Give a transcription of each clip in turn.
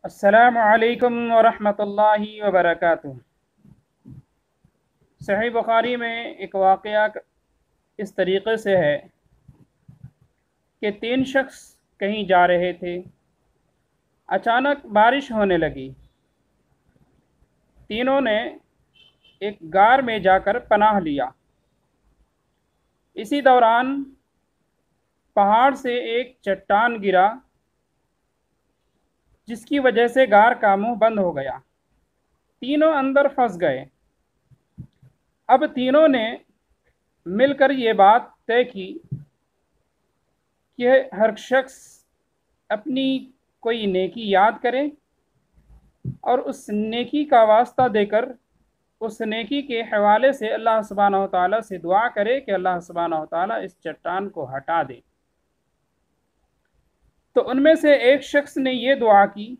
अस्सलामु अलैकुम वरहमतुल्लाहि वबरकातुहू। सही बुखारी में एक वाक़या इस तरीक़े से है कि तीन शख्स कहीं जा रहे थे। अचानक बारिश होने लगी। तीनों ने एक गार में जाकर पनाह लिया। इसी दौरान पहाड़ से एक चट्टान गिरा, जिसकी वजह से गार का मुंह बंद हो गया। तीनों अंदर फंस गए। अब तीनों ने मिलकर ये बात तय की कि हर शख्स अपनी कोई नेकी याद करे और उस नेकी का वास्ता देकर उस नेकी के हवाले से अल्लाह सुब्हानहू व तआला से दुआ करे कि अल्लाह सुब्हानहू व तआला इस चट्टान को हटा दे। तो उनमें से एक शख्स ने ये दुआ की,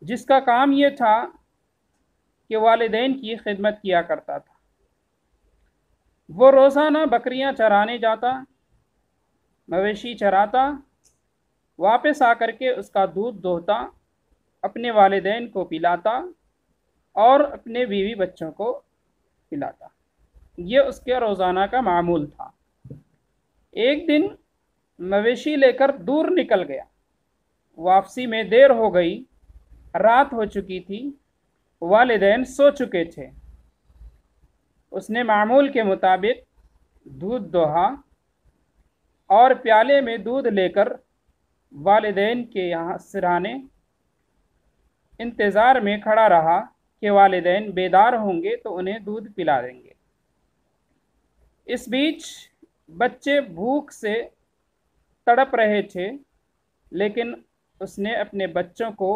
जिसका काम ये था कि वालिदैन की खिदमत किया करता था। वो रोज़ाना बकरियां चराने जाता, मवेशी चराता, वापस आकर के उसका दूध दोहता, अपने वालिदैन को पिलाता और अपने बीवी बच्चों को पिलाता। ये उसके रोज़ाना का मामूल था। एक दिन मवेशी लेकर दूर निकल गया। वापसी में देर हो गई, रात हो चुकी थी, वालिदैन सो चुके थे। उसने मामूल के मुताबिक दूध दोहा और प्याले में दूध लेकर वालिदैन के यहाँ सिरहाने इंतज़ार में खड़ा रहा कि वालिदैन बेदार होंगे तो उन्हें दूध पिला देंगे। इस बीच बच्चे भूख से तड़प रहे थे, लेकिन उसने अपने बच्चों को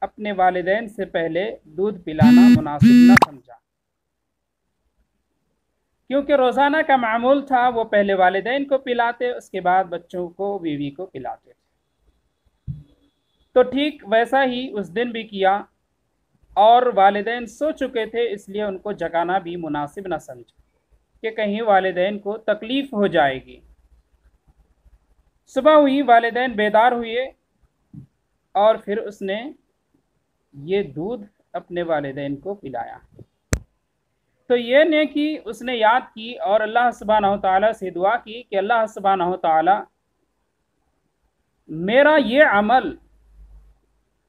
अपने वालिदैन से पहले दूध पिलाना मुनासिब न समझा, क्योंकि रोज़ाना का मामूल था वो पहले वालिदैन को पिलाते, उसके बाद बच्चों को, बीवी को पिलाते थे। तो ठीक वैसा ही उस दिन भी किया और वालिदैन सो चुके थे, इसलिए उनको जगाना भी मुनासिब न समझा कि कहीं वालिदैन को तकलीफ़ हो जाएगी। सुबह हुई, वालिदैन बेदार हुए और फिर उसने ये दूध अपने वालिदैन को पिलाया। तो ये नेकी उसने याद की और अल्लाह सुब्हानहू तआला से दुआ की कि अल्लाह सुब्हानहू तआला मेरा ये अमल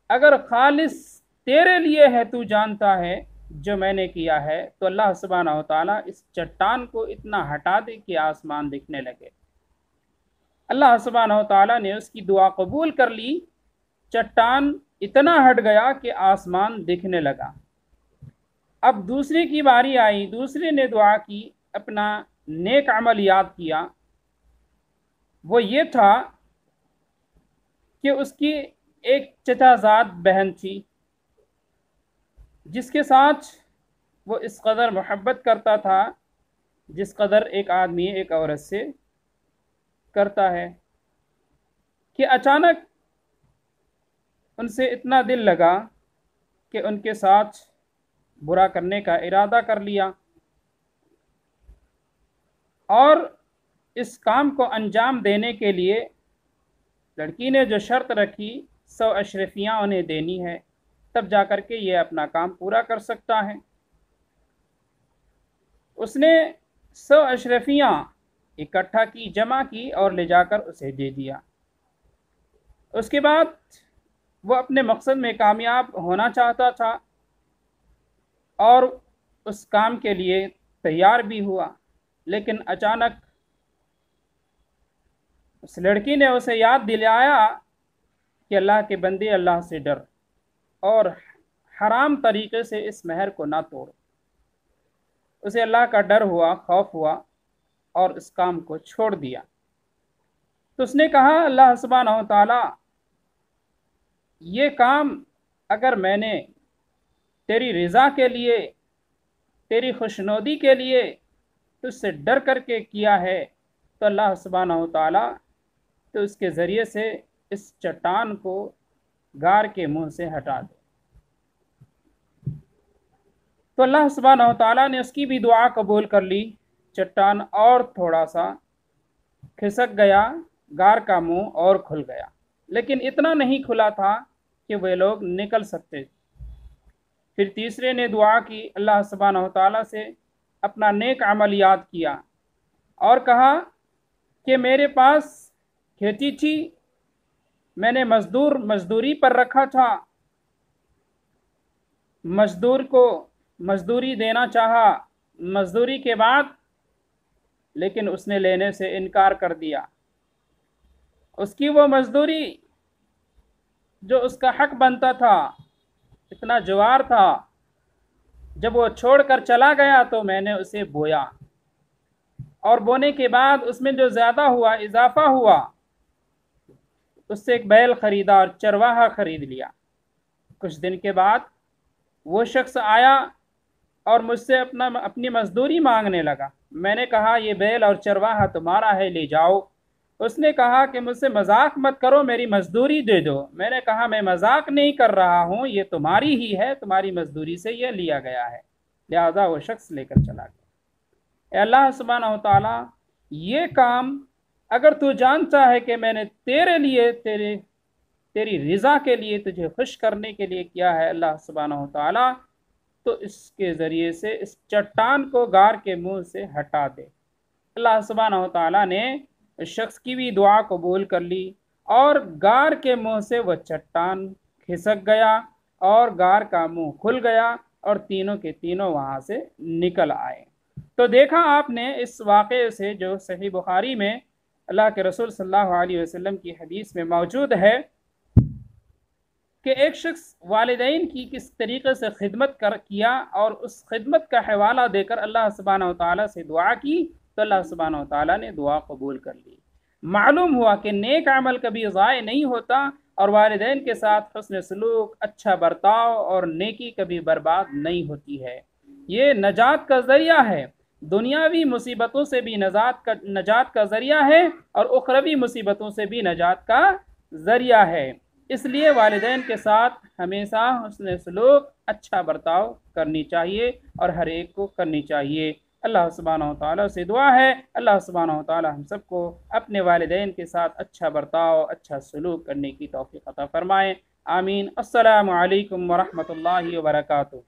अगर खालिस तेरे लिए है, तू जानता है जो मैंने किया है, तो अल्लाह सुब्हानहू तआला इस चट्टान को इतना हटा दे कि आसमान दिखने लगे। अल्लाह सुब्हानहू तआला ने उसकी दुआ कबूल कर ली। चट्टान इतना हट गया कि आसमान दिखने लगा। अब दूसरे की बारी आई, दूसरे ने दुआ की, अपना नेक अमल याद किया। वो ये था कि उसकी एक चचाजाद बहन थी, जिसके साथ वो इस कदर मोहब्बत करता था जिस कदर एक आदमी एक औरत से करता है, कि अचानक उनसे इतना दिल लगा कि उनके साथ बुरा करने का इरादा कर लिया और इस काम को अंजाम देने के लिए लड़की ने जो शर्त रखी, 100 अशरफियाँ उन्हें देनी है, तब जाकर के ये अपना काम पूरा कर सकता है। उसने 100 अशरफियाँ इकट्ठा की, जमा की और ले जाकर उसे दे दिया। उसके बाद वो अपने मकसद में कामयाब होना चाहता था और उस काम के लिए तैयार भी हुआ, लेकिन अचानक उस लड़की ने उसे याद दिलाया कि अल्लाह के बंदे, अल्लाह से डर और हराम तरीक़े से इस महर को ना तोड़। उसे अल्लाह का डर हुआ, खौफ हुआ और इस काम को छोड़ दिया। तो उसने कहा, अल्लाह सुब्हानहू तआला, ये काम अगर मैंने तेरी रज़ा के लिए, तेरी खुशनुदी के लिए तुझसे डर करके किया है, तो अल्लाह सुब्हानहू तआला तो इसके ज़रिए से इस चट्टान को गार के मुंह से हटा दे। तो अल्लाह सुब्हानहू तआला ने उसकी भी दुआ कबूल कर ली। चट्टान और थोड़ा सा खिसक गया, गार का मुंह और खुल गया, लेकिन इतना नहीं खुला था कि वे लोग निकल सकते। फिर तीसरे ने दुआ की, अल्लाह सुब्हानहू तआला से अपना नेक अमल याद किया और कहा कि मेरे पास खेती थी, मैंने मजदूरी पर रखा था, मजदूर को मजदूरी देना चाहा मजदूरी के बाद, लेकिन उसने लेने से इनकार कर दिया। उसकी वो मजदूरी जो उसका हक बनता था, इतना ज्वार था, जब वो छोड़कर चला गया तो मैंने उसे बोया और बोने के बाद उसमें जो ज़्यादा हुआ, इजाफा हुआ, उससे एक बैल ख़रीदा और चरवाहा ख़रीद लिया। कुछ दिन के बाद वो शख्स आया और मुझसे अपनी मजदूरी मांगने लगा। मैंने कहा ये बैल और चरवाहा तुम्हारा है, ले जाओ। उसने कहा कि मुझसे मजाक मत करो, मेरी मजदूरी दे दो। मैंने कहा मैं मजाक नहीं कर रहा हूँ, ये तुम्हारी ही है, तुम्हारी मजदूरी से ये लिया गया है। लिहाजा वो शख्स लेकर चला गया। अल्लाह सुब्हानहू तआला, ये काम अगर तू जानता है कि मैंने तेरे लिए, तेरी रिज़ा के लिए, तुझे खुश करने के लिए किया है अल्लाह सुब्हानहू तआला, तो इसके ज़रिए से इस चट्टान को गार के मुंह से हटा दे। अल्लाह सुब्हानहू तआला ने इस शख्स की भी दुआ कबूल कर ली और गार के मुंह से वह चट्टान खिसक गया और गार का मुंह खुल गया और तीनों के तीनों वहाँ से निकल आए। तो देखा आपने इस वाक़े से, जो सही बुखारी में अल्लाह के रसूल सल्लल्लाहु अलैहि वसल्लम की हदीस में मौजूद है कि एक शख्स वालिदैन की किस तरीके से खिदमत किया और उस खिदमत का हवाला देकर अल्लाह सुब्हानहू तआला से दुआ की, तो अल्लाह सुब्हानहू तआला ने दुआ कबूल कर ली। मालूम हुआ कि नेक अमल कभी ज़ाय नहीं होता और वालिदैन के साथ हुस्न सलूक, अच्छा बर्ताव और नेकी कभी बर्बाद नहीं होती है। ये नजात का ज़रिया है, दुनियावी मुसीबतों से भी नजात का ज़रिया है और उखरवी मुसीबतों से भी नजात का ज़रिया है। इसलिए वालिदैन के साथ हमेशा हुस्न सलूक, अच्छा बर्ताव करनी चाहिए और हर एक को करनी चाहिए। अल्लाह सुब्हानहू तआला से दुआ है, अल्लाह सुब्हानहू तआला हम सबको अपने वालिदैन के साथ अच्छा बर्ताव, अच्छा सलूक करने की तौफीक अता फरमाए। आमीन। अस्सलामु अलैकुम व रहमतुल्लाहि व बरकातुहू।